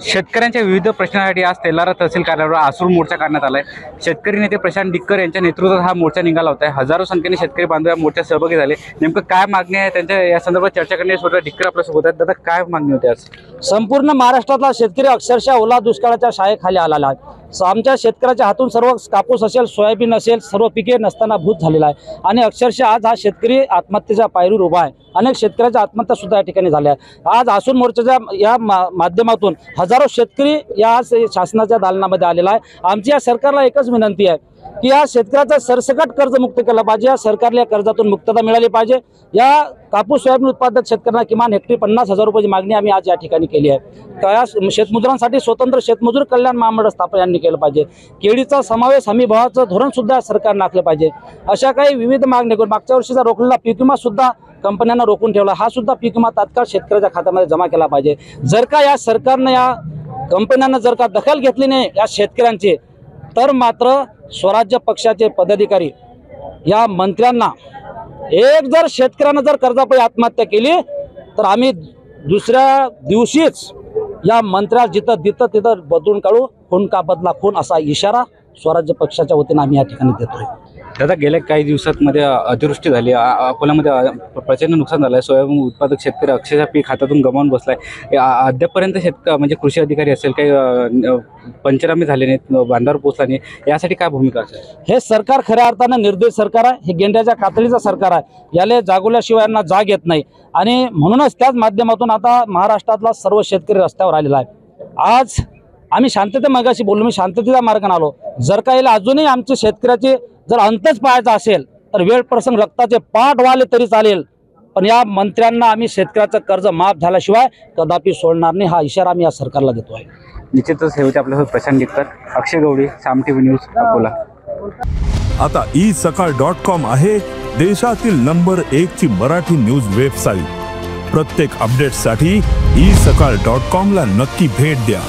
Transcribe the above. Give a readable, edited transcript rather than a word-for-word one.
शेतकऱ्यांच्या विविध प्रश्नांसाठी आज तेलारा तहसील कार्यालयावर आसूर मोर्चा काढण्यात आलाय। शेतकरी नेते प्रशांत डिक्कर यांच्या नेतृत्वात हा मोर्चा निघाला होता। हजारो संख्येने शेतकरी बांधव या मोर्चात सहभागी झाले। नेमकं काय मागणी आहे त्यांच्या या संदर्भात चर्चा करण्यासाठी डिक्कर आपल्या सोबत आहेत। दादा, काय मागणी होती आज? संपूर्ण महाराष्ट्रातला शेतकरी अक्षरशः ओला दुष्काळाच्या छायेखाली आलेला आहे। आमच्या शेतकऱ्याच्या हातून सर्व कापूस असेल, सोयाबीन असेल, सर्व पिके नसताना भूत झालेला आहे आणि अक्षरशः आज हा शेतकरी आत्महत्येच्या पायरीवर उभा आहे। अनेक शेतकऱ्याच्या आत्महत्या सुद्धा या ठिकाणी झाल्या आहेत। आज आसूर मोर्चाच्या या माध्यमातून हजारो शेतकरी या शासनाच्या दालनामध्ये आलेला आहे। आमची या सरकारला एकच विनंती आहे की या शेतकऱ्याचा सरसकट कर्जमुक्त केला पाहिजे। या सरकारला कर्जातून मुक्तता मिळाली पाहिजे। या कापूस सोयाबीन उत्पादक शेतकऱ्यांना किमान हेक्टरी 50,000 रुपयाची मागणी आम्ही आज या ठिकाणी केली आहे। या शेतमजुरांसाठी स्वतंत्र शेतमजूर कल्याण महामंडळ स्थापन यांनी केलं पाहिजे। केळीचा समावेश हमी भावाचं धोरण सुद्धा सरकारने आखलं पाहिजे। अशा काही विविध मागण्या करून मागच्या वर्षीचा रोखलेला पीक विमा सुद्धा कंपन्यांना रोखून ठेवला। हा सुद्धा पीक विमा तात्काळ शेतकऱ्याच्या खात्यामध्ये जमा केला पाहिजे। जर का या सरकारने या कंपन्यांना जर का दखल घेतली नाही या शेतकऱ्यांची, तर मात्र स्वराज्य पक्षाचे पदाधिकारी या मंत्र्यांना जर शेतकऱ्यांना जर कर्जापायी आत्महत्या केली तर आम्ही दुसऱ्या दिवशीच या मंत्र्याला जिथं तिथं बदलून काढू, खून का बदला खून असा इशारा स्वराज्य पक्षाच्या वतीने आम्ही या ठिकाणी देतोय। दादा, गेल्या काही दिवसांमध्ये अतिवृष्टी झाली, अकोल्यामध्ये प्रचंड नुकसान झालं आहे। सोयाबीन उत्पादक शेतकरी अक्षरशः पीक हातातून गमावून बसलाय। अद्यापर्यंत म्हणजे कृषी अधिकारी असेल, काही पंचनामे झाले नाहीत, बांधावर पोहोचला नाही, यासाठी काय भूमिका असेल? हे सरकार खऱ्या अर्थानं निर्दयी सरकार आहे। हे गेंड्याच्या कातडीचं सरकार आहे। याला जागवल्याशिवाय यांना जाग येत नाही आणि म्हणूनच त्याच माध्यमातून आता महाराष्ट्रातला सर्व शेतकरी रस्त्यावर आलेला आहे। आज आम्ही शांतते मागाशी बोललो, मी शांततेच्या मार्गाने आलो। जर का याला अजूनही आमच्या शेतकऱ्याचे जर अंतच पाहायचा असेल तर वेळ प्रसंग रक्ताचे पाठ व्हाले तरी चालेल, पण या मंत्र्यांना आम्ही शेतकऱ्याचं कर्ज माफ झाल्याशिवाय कदापि सोडणार नाही, हा इशारा आम्ही या सरकारला देतो आहे। निश्चितच हे होते आपल्यासोबत प्रशांत डिक्कर, अक्षय गवळी, साम टीव्ही न्यूज, अकोला। आता isakal.com आहे देशातील नंबर 1 ची मराठी न्यूज वेबसाईट। प्रत्येक अपडेटसाठी isakal.com ला नक्की भेट द्या।